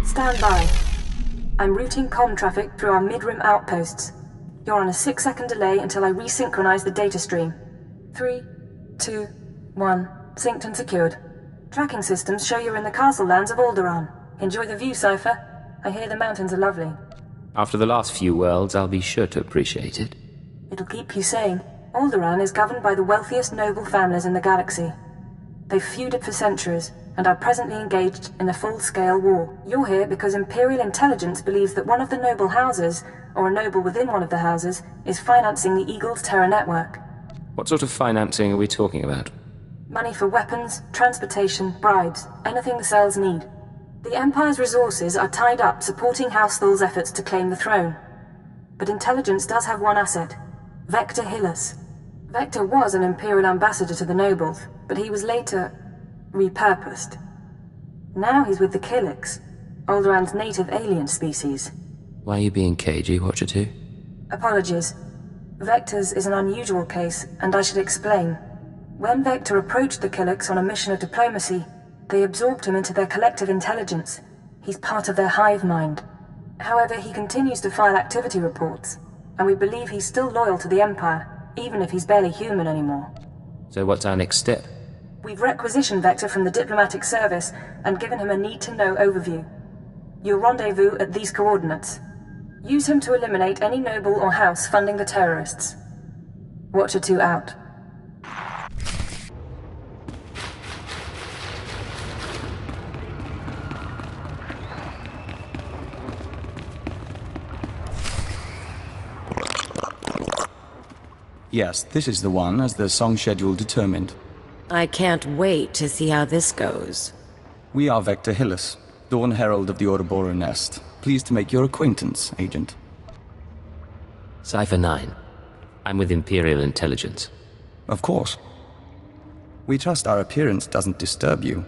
Stand by. I'm routing comm traffic through our mid-rim outposts. You're on a 6-second delay until I resynchronize the data stream. 3, 2, 1. Synced and secured. Tracking systems show you're in the castle lands of Alderaan. Enjoy the view, Cypher. I hear the mountains are lovely. After the last few worlds, I'll be sure to appreciate it. It'll keep you sane. Alderaan is governed by the wealthiest noble families in the galaxy. They've feuded for centuries, and are presently engaged in a full-scale war. You're here because Imperial intelligence believes that one of the noble houses, or a noble within one of the houses, is financing the Eagle's Terra network. What sort of financing are we talking about? Money for weapons, transportation, bribes, anything the cells need. The Empire's resources are tied up supporting House Thul's efforts to claim the throne. But intelligence does have one asset, Vector Hillis. Vector was an Imperial ambassador to the nobles, but he was later repurposed. Now he's with the Killiks, Alderaan's native alien species. Why are you being cagey, Watcher 2? Apologies. Vector's is an unusual case, and I should explain. When Vector approached the Killiks on a mission of diplomacy, they absorbed him into their collective intelligence. He's part of their hive mind. However, he continues to file activity reports, and we believe he's still loyal to the Empire, even if he's barely human anymore. So what's our next step? We've requisitioned Vector from the diplomatic service and given him a need-to-know overview. You'll rendezvous at these coordinates. Use him to eliminate any noble or house funding the terrorists. Watcher 2 out. Yes, this is the one, as the song schedule determined. I can't wait to see how this goes. We are Vector Hillis, Dawn Herald of the Ouroboros Nest. Pleased to make your acquaintance, Agent. Cypher 9. I'm with Imperial Intelligence. Of course. We trust our appearance doesn't disturb you.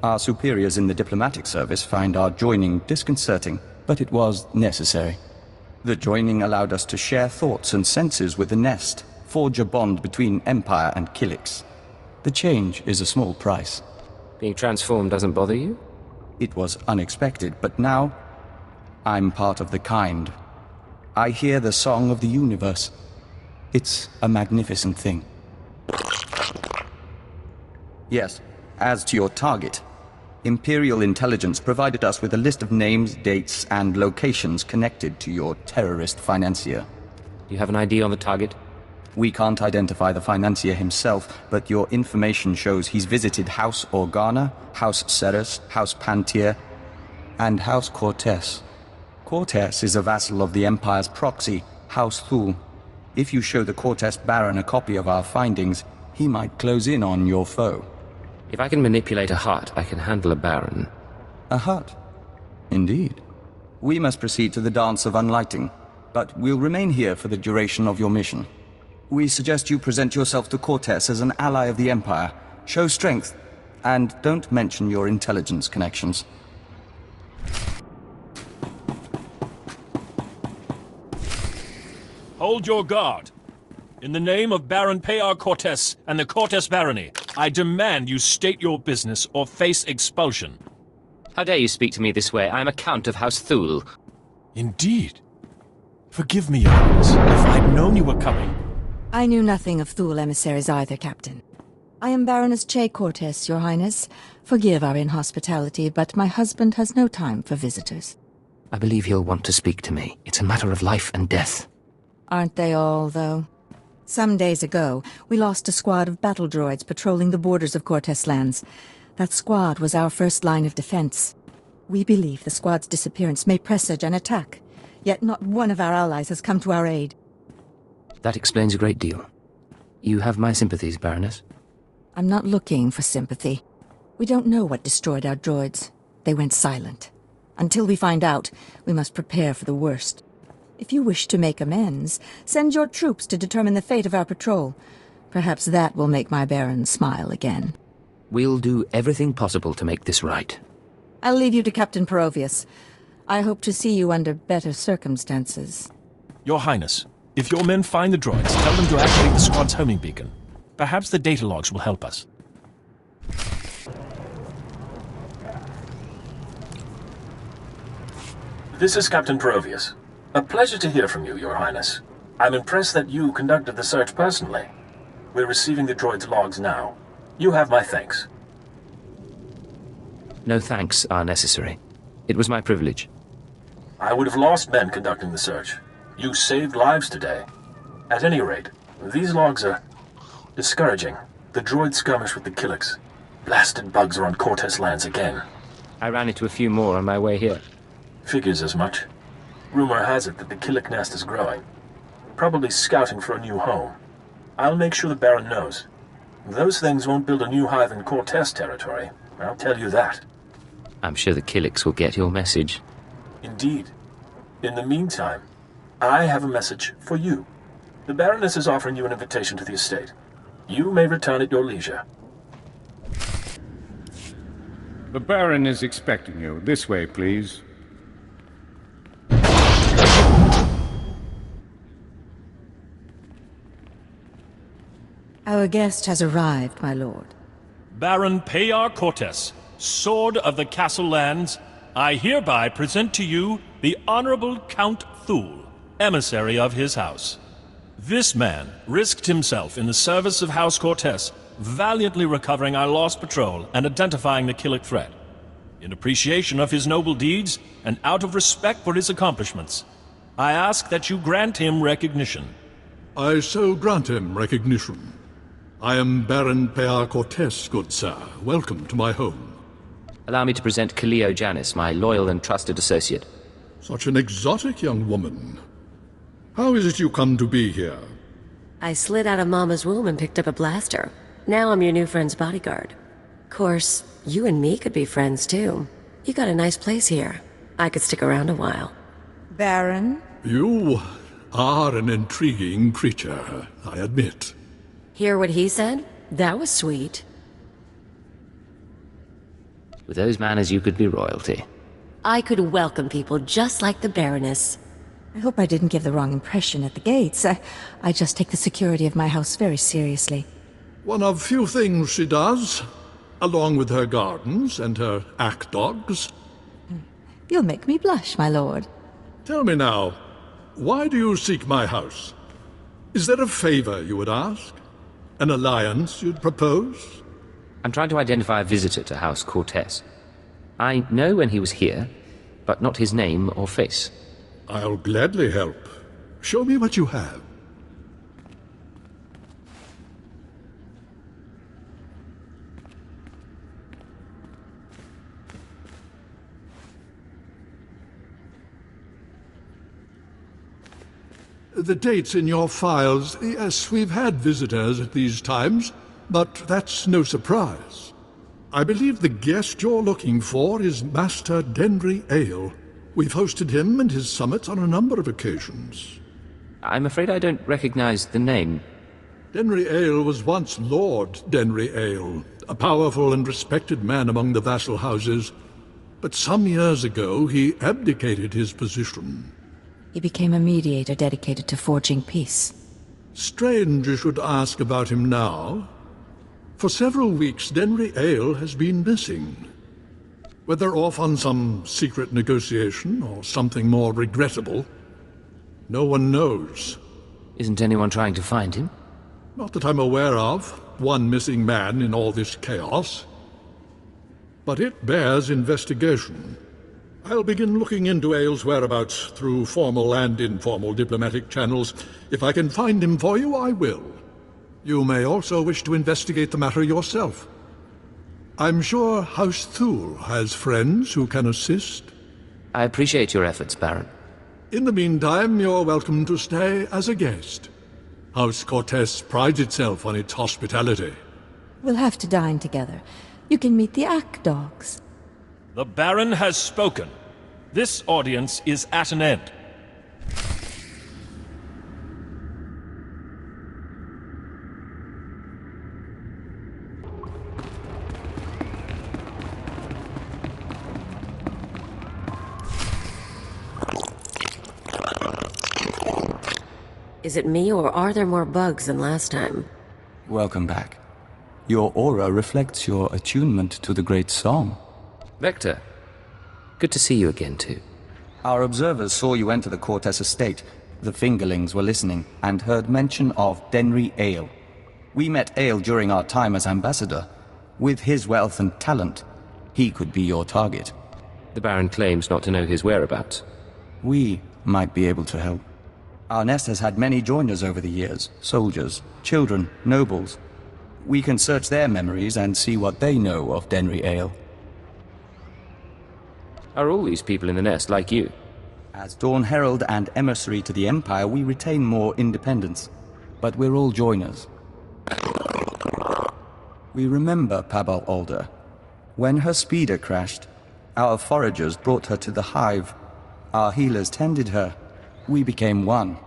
Our superiors in the diplomatic service find our joining disconcerting, but it was necessary. The joining allowed us to share thoughts and senses with the Nest, forge a bond between Empire and Killiks. The change is a small price. Being transformed doesn't bother you? It was unexpected, but now, I'm part of the kind. I hear the song of the universe. It's a magnificent thing. Yes, as to your target, Imperial Intelligence provided us with a list of names, dates, and locations connected to your terrorist financier. Do you have an ID on the target? We can't identify the financier himself, but your information shows he's visited House Organa, House Ceres, House Pantier, and House Cortez. Cortez is a vassal of the Empire's proxy, House Thul. If you show the Cortez Baron a copy of our findings, he might close in on your foe. If I can manipulate a heart, I can handle a Baron. A hut? Indeed. We must proceed to the Dance of Unlighting, but we'll remain here for the duration of your mission. We suggest you present yourself to Cortez as an ally of the Empire, show strength, and don't mention your intelligence connections. Hold your guard. In the name of Baron Payar Cortez and the Cortez Barony, I demand you state your business or face expulsion. How dare you speak to me this way? I am a Count of House Thul. Indeed. Forgive me, Your Highness, if I'd known you were coming. I knew nothing of Thule emissaries either, Captain. I am Baroness Che Cortez, Your Highness. Forgive our inhospitality, but my husband has no time for visitors. I believe he'll want to speak to me. It's a matter of life and death. Aren't they all, though? Some days ago, we lost a squad of battle droids patrolling the borders of Cortez lands. That squad was our first line of defense. We believe the squad's disappearance may presage an attack, yet not one of our allies has come to our aid. That explains a great deal. You have my sympathies, Baroness. I'm not looking for sympathy. We don't know what destroyed our droids. They went silent. Until we find out, we must prepare for the worst. If you wish to make amends, send your troops to determine the fate of our patrol. Perhaps that will make my Baron smile again. We'll do everything possible to make this right. I'll leave you to Captain Perovius. I hope to see you under better circumstances. Your Highness, if your men find the droids, tell them to activate the squad's homing beacon. Perhaps the data logs will help us. This is Captain Perovius. A pleasure to hear from you, Your Highness. I'm impressed that you conducted the search personally. We're receiving the droid's logs now. You have my thanks. No thanks are necessary. It was my privilege. I would have lost men conducting the search. You saved lives today. At any rate, these logs are discouraging. The droid skirmish with the Killiks. Blasted bugs are on Cortez lands again. I ran into a few more on my way here. Figures as much. Rumor has it that the Killik nest is growing. Probably scouting for a new home. I'll make sure the Baron knows. Those things won't build a new hive in Cortez territory. I'll tell you that. I'm sure the Killiks will get your message. Indeed. In the meantime, I have a message for you. The Baroness is offering you an invitation to the estate. You may return at your leisure. The Baron is expecting you. This way, please. Our guest has arrived, my lord. Baron Payar Cortez, Sword of the Castle Lands, I hereby present to you the Honorable Count Thule, emissary of his house. This man risked himself in the service of House Cortez, valiantly recovering our lost patrol and identifying the Killik threat. In appreciation of his noble deeds, and out of respect for his accomplishments, I ask that you grant him recognition. I so grant him recognition. I am Baron Payar Cortez, good sir. Welcome to my home. Allow me to present Kaliyo Janis, my loyal and trusted associate. Such an exotic young woman. How is it you come to be here? I slid out of Mama's womb and picked up a blaster. Now I'm your new friend's bodyguard. Course, you and me could be friends too. You got a nice place here. I could stick around a while. Baron? You are an intriguing creature, I admit. Hear what he said? That was sweet. With those manners, you could be royalty. I could welcome people just like the Baroness. I hope I didn't give the wrong impression at the gates. I just take the security of my house very seriously. One of few things she does, along with her gardens and her ack dogs. You'll make me blush, my lord. Tell me now, why do you seek my house? Is there a favor you would ask? An alliance you'd propose? I'm trying to identify a visitor to House Cortez. I know when he was here, but not his name or face. I'll gladly help. Show me what you have. The dates in your files, yes, we've had visitors at these times, but that's no surprise. I believe the guest you're looking for is Master Denry Ale. We've hosted him and his summits on a number of occasions. I'm afraid I don't recognize the name. Denry Ale was once Lord Denry Ale, a powerful and respected man among the vassal houses. But some years ago, he abdicated his position. He became a mediator dedicated to forging peace. Strange you should ask about him now. For several weeks, Denry Ale has been missing. Whether off on some secret negotiation or something more regrettable, no one knows. Isn't anyone trying to find him? Not that I'm aware of. One missing man in all this chaos. But it bears investigation. I'll begin looking into Ale's whereabouts through formal and informal diplomatic channels. If I can find him for you, I will. You may also wish to investigate the matter yourself. I'm sure House Thule has friends who can assist. I appreciate your efforts, Baron. In the meantime, you're welcome to stay as a guest. House Cortez prides itself on its hospitality. We'll have to dine together. You can meet the Ack dogs. The Baron has spoken. This audience is at an end. Is it me, or are there more bugs than last time? Welcome back. Your aura reflects your attunement to the great song. Vector, good to see you again, too. Our observers saw you enter the Cortez estate. The Fingerlings were listening, and heard mention of Denry Ale. We met Ale during our time as ambassador. With his wealth and talent, he could be your target. The Baron claims not to know his whereabouts. We might be able to help. Our nest has had many joiners over the years. Soldiers, children, nobles. We can search their memories and see what they know of Denry Ale. Are all these people in the nest like you? As Dawn Herald and emissary to the Empire, we retain more independence. But we're all joiners. We remember Pabal Alder. When her speeder crashed, our foragers brought her to the hive. Our healers tended her. We became one.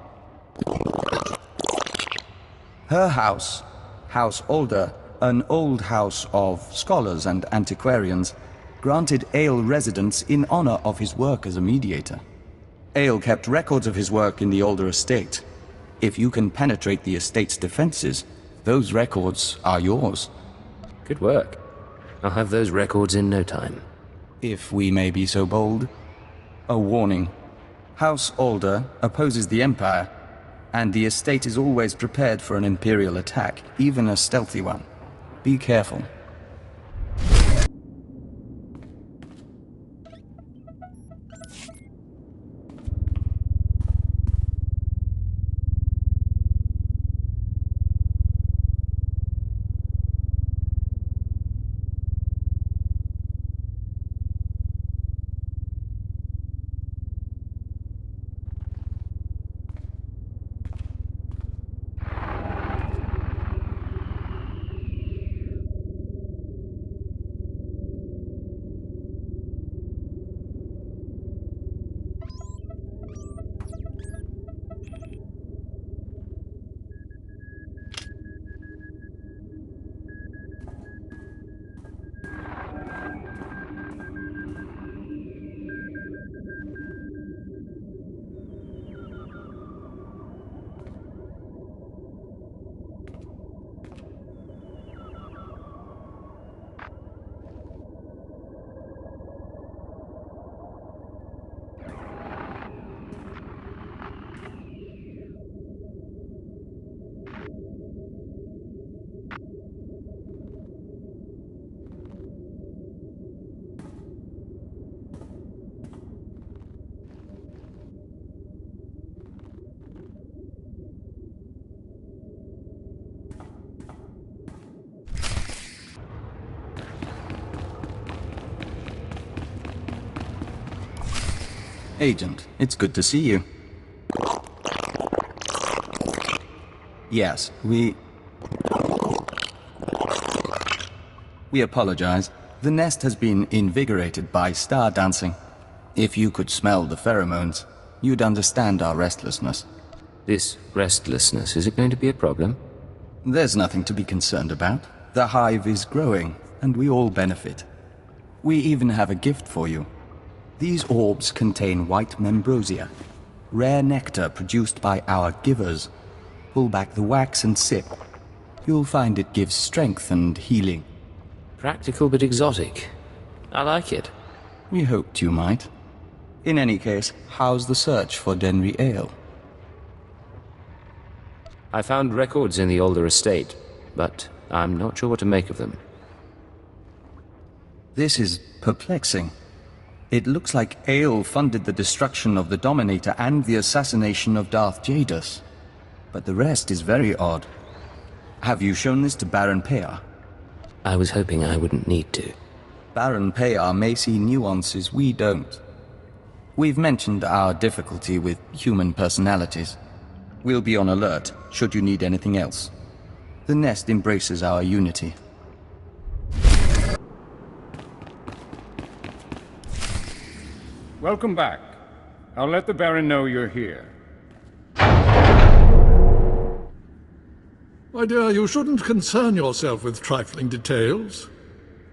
Her house, House Alder, an old house of scholars and antiquarians, granted Ale residence in honor of his work as a mediator. Ale kept records of his work in the Alder estate. If you can penetrate the estate's defenses, those records are yours. Good work. I'll have those records in no time. If we may be so bold. A warning. House Alder opposes the Empire, and the estate is always prepared for an Imperial attack, even a stealthy one. Be careful. Agent, it's good to see you. Yes, we apologize. The nest has been invigorated by star dancing. If you could smell the pheromones, you'd understand our restlessness. This restlessness, is it going to be a problem? There's nothing to be concerned about. The hive is growing, and we all benefit. We even have a gift for you. These orbs contain white membrosia, rare nectar produced by our givers. Pull back the wax and sip. You'll find it gives strength and healing. Practical but exotic. I like it. We hoped you might. In any case, how's the search for Denry Ale? I found records in the older estate, but I'm not sure what to make of them. This is perplexing. It looks like Ale funded the destruction of the Dominator and the assassination of Darth Jadus. But the rest is very odd. Have you shown this to Baron Payar? I was hoping I wouldn't need to. Baron Payar may see nuances we don't. We've mentioned our difficulty with human personalities. We'll be on alert, should you need anything else. The nest embraces our unity. Welcome back. I'll let the Baron know you're here. My dear, you shouldn't concern yourself with trifling details.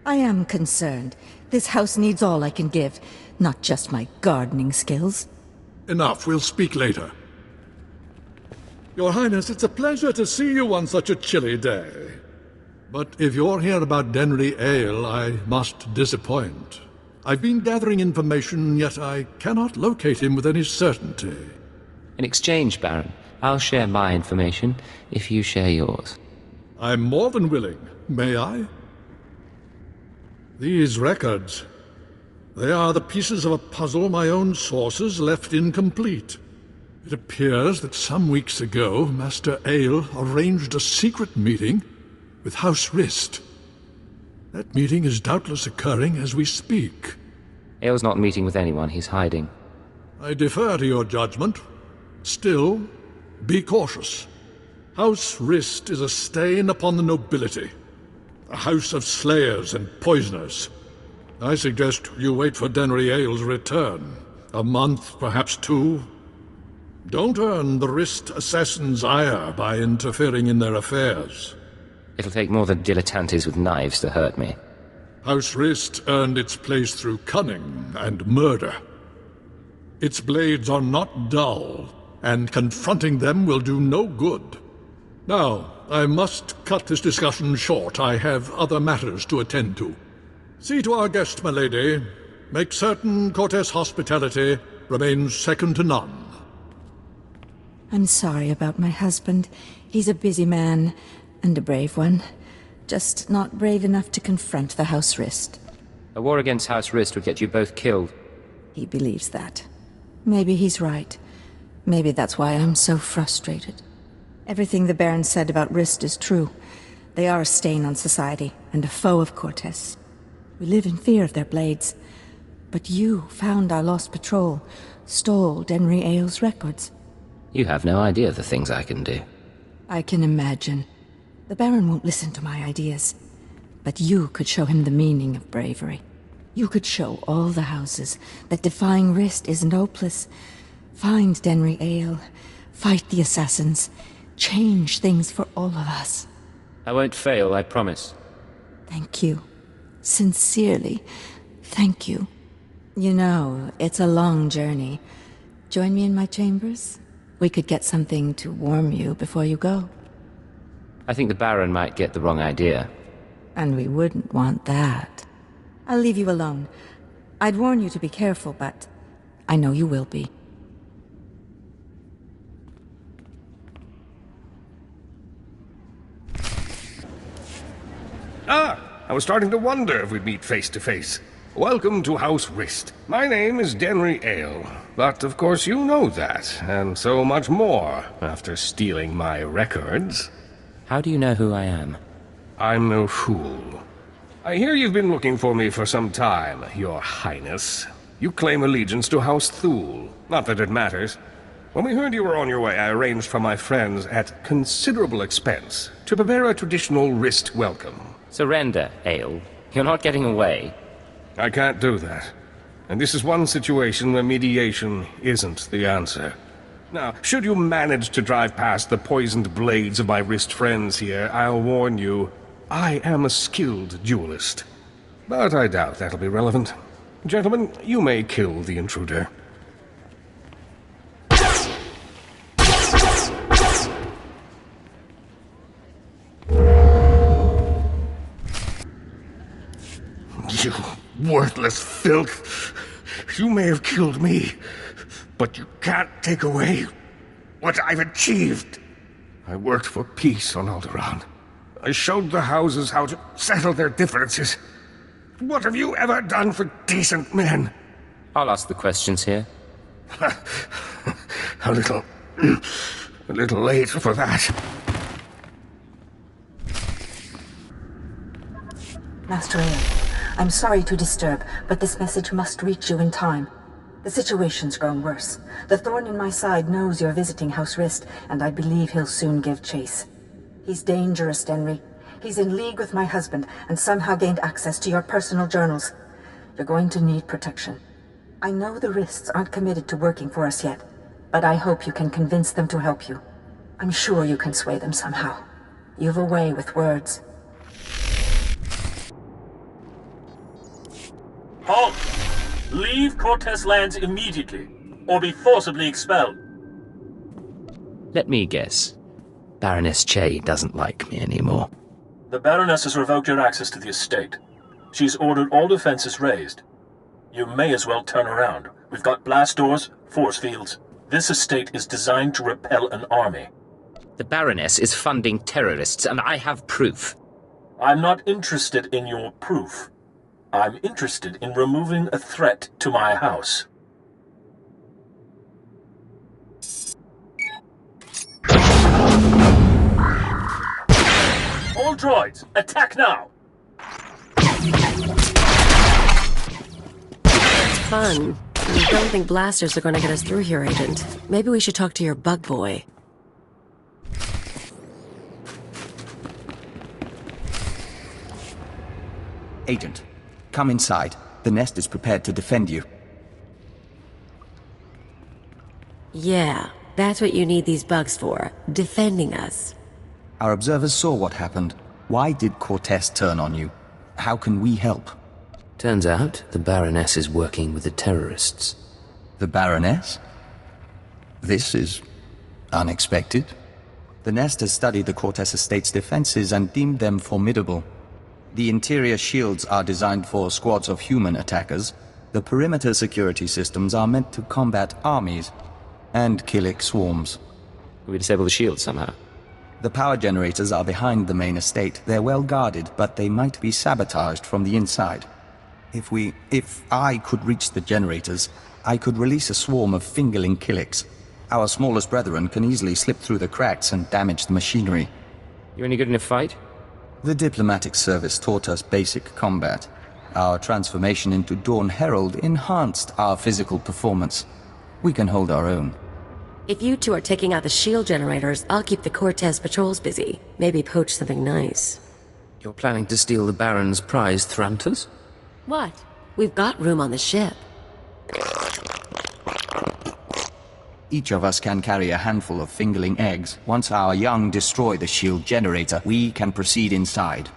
I am concerned. This house needs all I can give, not just my gardening skills. Enough, we'll speak later. Your Highness, it's a pleasure to see you on such a chilly day. But if you're here about Denry Ale, I must disappoint. I've been gathering information, yet I cannot locate him with any certainty. In exchange, Baron, I'll share my information if you share yours. I'm more than willing. May I? These records. They are the pieces of a puzzle my own sources left incomplete. It appears that some weeks ago, Master Ale arranged a secret meeting with House Rist. That meeting is doubtless occurring as we speak. Ale's not meeting with anyone, he's hiding. I defer to your judgment. Still, be cautious. House Rist is a stain upon the nobility. A house of slayers and poisoners. I suggest you wait for Denry Ale's return. A month, perhaps 2. Don't earn the Rist assassins' ire by interfering in their affairs. It'll take more than dilettantes with knives to hurt me. House Rist earned its place through cunning and murder. Its blades are not dull, and confronting them will do no good. Now, I must cut this discussion short. I have other matters to attend to. See to our guest, my lady. Make certain Cortes' hospitality remains second to none. I'm sorry about my husband. He's a busy man, and a brave one. Just not brave enough to confront the House Rist. A war against House Rist would get you both killed. He believes that. Maybe he's right. Maybe that's why I'm so frustrated. Everything the Baron said about Rist is true. They are a stain on society, and a foe of Cortes. We live in fear of their blades. But you found our lost patrol, stole Denry Ale's records. You have no idea the things I can do. I can imagine. The Baron won't listen to my ideas. But you could show him the meaning of bravery. You could show all the houses that defying Rist isn't hopeless. Find Denry Ale, fight the assassins, change things for all of us. I won't fail, I promise. Thank you. Sincerely, thank you. You know, it's a long journey. Join me in my chambers? We could get something to warm you before you go. I think the Baron might get the wrong idea. And we wouldn't want that. I'll leave you alone. I'd warn you to be careful, but I know you will be. I was starting to wonder if we'd meet face to face. Welcome to House Rist. My name is Denry Ale, but of course you know that, and so much more, after stealing my records. How do you know who I am? I'm no fool. I hear you've been looking for me for some time, Your Highness. You claim allegiance to House Thule. Not that it matters. When we heard you were on your way, I arranged for my friends at considerable expense to prepare a traditional Rist welcome. Surrender, Ale. You're not getting away. I can't do that. And this is one situation where mediation isn't the answer. Now, should you manage to drive past the poisoned blades of my Rist friends here, I'll warn you, I am a skilled duelist. But I doubt that'll be relevant. Gentlemen, you may kill the intruder. You worthless filth! You may have killed me, but you can't take away what I've achieved. I worked for peace on Alderaan. I showed the houses how to settle their differences. What have you ever done for decent men? I'll ask the questions here. a little late for that. Master Ale, I'm sorry to disturb, but this message must reach you in time. The situation's grown worse. The thorn in my side knows you're visiting House Rist, and I believe he'll soon give chase. He's dangerous, Denry. He's in league with my husband, and somehow gained access to your personal journals. You're going to need protection. I know the Rists aren't committed to working for us yet, but I hope you can convince them to help you. I'm sure you can sway them somehow. You've a way with words. Halt! Leave Cortes lands immediately, or be forcibly expelled. Let me guess. Baroness Che doesn't like me anymore. The Baroness has revoked your access to the estate. She's ordered all defenses raised. You may as well turn around. We've got blast doors, force fields. This estate is designed to repel an army. The Baroness is funding terrorists, and I have proof. I'm not interested in your proof. I'm interested in removing a threat to my house. All droids, attack now! It's fun. I don't think blasters are going to get us through here, Agent. Maybe we should talk to your bug boy. Agent, come inside. The nest is prepared to defend you. Yeah, that's what you need these bugs for. Defending us. Our observers saw what happened. Why did Cortez turn on you? How can we help? Turns out the Baroness is working with the terrorists. The Baroness? This is unexpected. The nest has studied the Cortez estate's defenses and deemed them formidable. The interior shields are designed for squads of human attackers. The perimeter security systems are meant to combat armies and Killik swarms. We disable the shield somehow. The power generators are behind the main estate. They're well guarded, but they might be sabotaged from the inside. If I could reach the generators, I could release a swarm of fingerling Killiks. Our smallest brethren can easily slip through the cracks and damage the machinery. You any good in a fight? The diplomatic service taught us basic combat. Our transformation into Dawn Herald enhanced our physical performance. We can hold our own. If you two are taking out the shield generators, I'll keep the Cortez patrols busy. Maybe poach something nice. You're planning to steal the Baron's prize Thrantas? What? We've got room on the ship. Each of us can carry a handful of fingerling eggs. Once our young destroy the shield generator, we can proceed inside.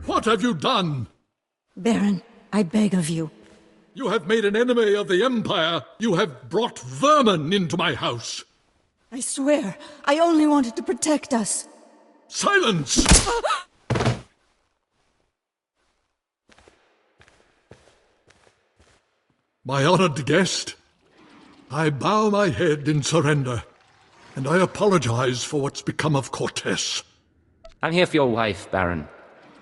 What have you done? Baron, I beg of you. You have made an enemy of the Empire. You have brought vermin into my house. I swear, I only wanted to protect us. Silence! My honored guest, I bow my head in surrender, and I apologize for what's become of Cortez. I'm here for your wife, Baron.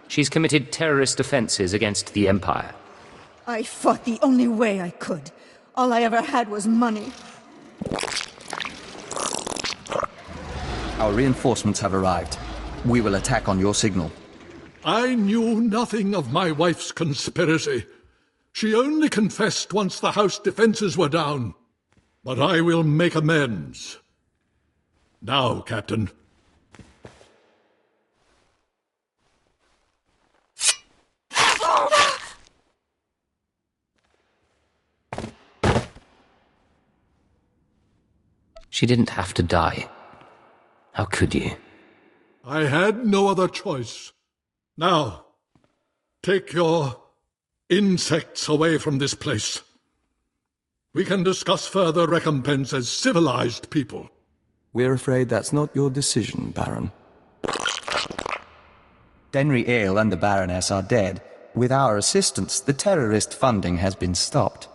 She's committed terrorist offenses against the Empire. I fought the only way I could. All I ever had was money. Our reinforcements have arrived. We will attack on your signal. I knew nothing of my wife's conspiracy. She only confessed once the house defenses were down. But I will make amends. Now, Captain. She didn't have to die. How could you? I had no other choice. Now, take your insects away from this place. We can discuss further recompense as civilized people. We're afraid that's not your decision, Baron. Denry Ale and the Baroness are dead. With our assistance, the terrorist funding has been stopped.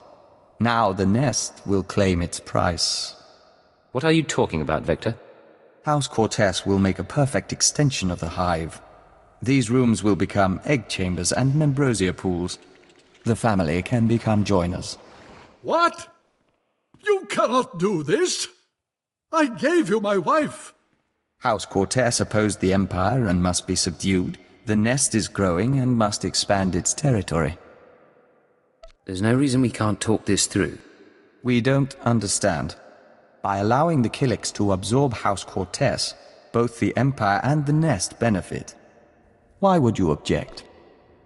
Now the nest will claim its price. What are you talking about, Vector? House Cortez will make a perfect extension of the hive. These rooms will become egg chambers and membrosia pools. The family can become joiners. What? You cannot do this! I gave you my wife! House Cortez opposed the Empire and must be subdued. The nest is growing and must expand its territory. There's no reason we can't talk this through. We don't understand. By allowing the Killiks to absorb House Cortez, both the Empire and the nest benefit. Why would you object?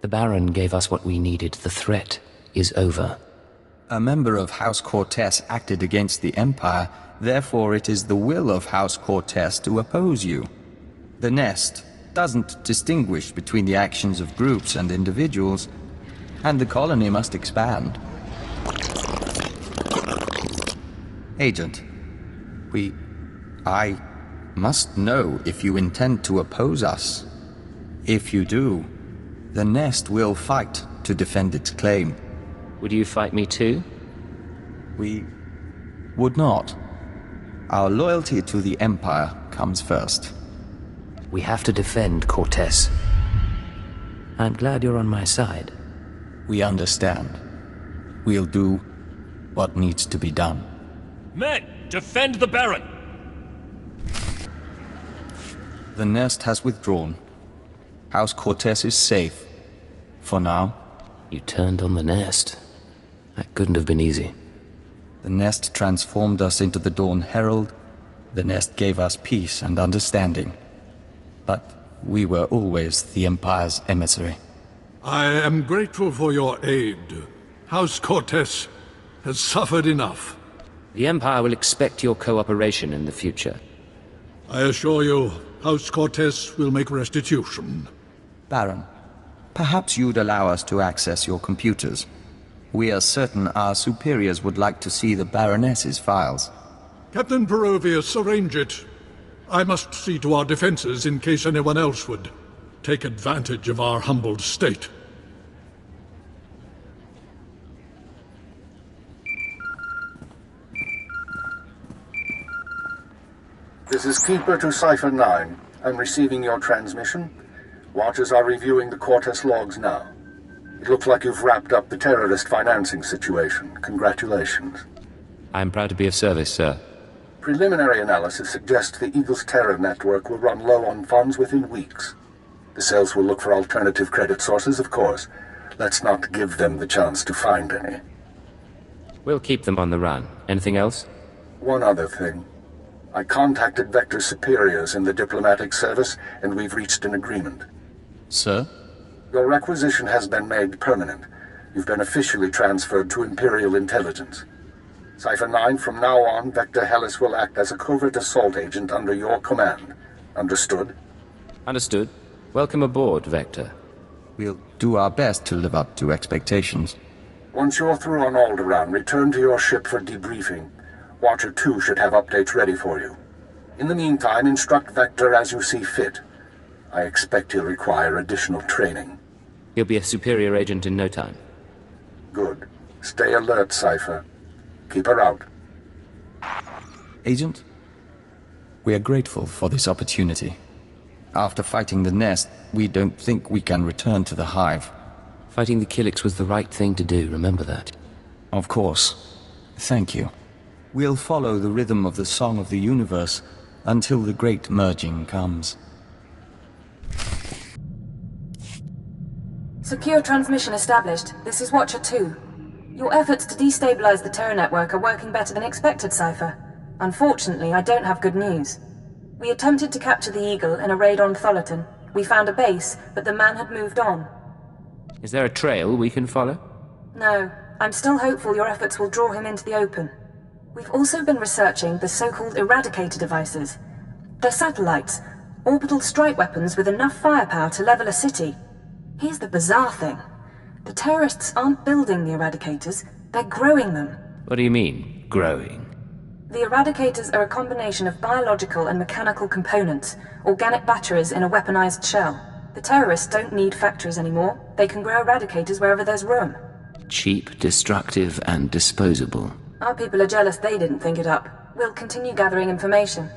The Baron gave us what we needed. The threat is over. A member of House Cortez acted against the Empire, therefore it is the will of House Cortez to oppose you. The nest doesn't distinguish between the actions of groups and individuals, and the colony must expand. Agent, I must know if you intend to oppose us. If you do, the nest will fight to defend its claim. Would you fight me too? We would not. Our loyalty to the Empire comes first. We have to defend Cortez. I'm glad you're on my side. We understand. We'll do what needs to be done. Men, defend the Baron! The nest has withdrawn. House Cortez is safe. For now. You turned on the nest. That couldn't have been easy. The nest transformed us into the Dawn Herald. The nest gave us peace and understanding. But we were always the Empire's emissary. I am grateful for your aid. House Cortez has suffered enough. The Empire will expect your cooperation in the future. I assure you, House Cortez will make restitution. Baron, perhaps you'd allow us to access your computers. We are certain our superiors would like to see the Baroness's files. Captain Perovius, arrange it. I must see to our defenses in case anyone else would take advantage of our humbled state. This is Keeper to Cipher 9. I'm receiving your transmission. Watchers are reviewing the Cortez logs now. It looks like you've wrapped up the terrorist financing situation. Congratulations. I'm proud to be of service, sir. Preliminary analysis suggests the Eagle's terror network will run low on funds within weeks. The cells will look for alternative credit sources, of course. Let's not give them the chance to find any. We'll keep them on the run. Anything else? One other thing. I contacted Vector's superiors in the diplomatic service, and we've reached an agreement. Sir? Your requisition has been made permanent. You've been officially transferred to Imperial Intelligence. Cipher 9, from now on, Vector Hellis will act as a covert assault agent under your command. Understood? Understood. Welcome aboard, Vector. We'll do our best to live up to expectations. Once you're through on Alderaan, return to your ship for debriefing. Watcher 2 should have updates ready for you. In the meantime, instruct Vector as you see fit. I expect he'll require additional training. He'll be a superior agent in no time. Good. Stay alert, Cipher. Keep her out. Agent, we are grateful for this opportunity. After fighting the nest, we don't think we can return to the Hive. Fighting the Killiks was the right thing to do, remember that. Of course. Thank you. We'll follow the rhythm of the Song of the Universe until the Great Merging comes. Secure transmission established. This is Watcher 2. Your efforts to destabilize the terror network are working better than expected, Cipher. Unfortunately, I don't have good news. We attempted to capture the Eagle in a raid on Tholiton. We found a base, but the man had moved on. Is there a trail we can follow? No. I'm still hopeful your efforts will draw him into the open. We've also been researching the so-called Eradicator devices. They're satellites, orbital strike weapons with enough firepower to level a city. Here's the bizarre thing. The terrorists aren't building the Eradicators, they're growing them. What do you mean, growing? The Eradicators are a combination of biological and mechanical components, organic batteries in a weaponized shell. The terrorists don't need factories anymore. They can grow Eradicators wherever there's room. Cheap, destructive, and disposable. Our people are jealous they didn't think it up. We'll continue gathering information.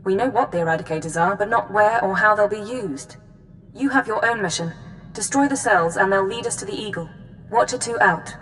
We know what the Eradicators are, but not where or how they'll be used. You have your own mission. Destroy the cells and they'll lead us to the Eagle. Watcher 2 out.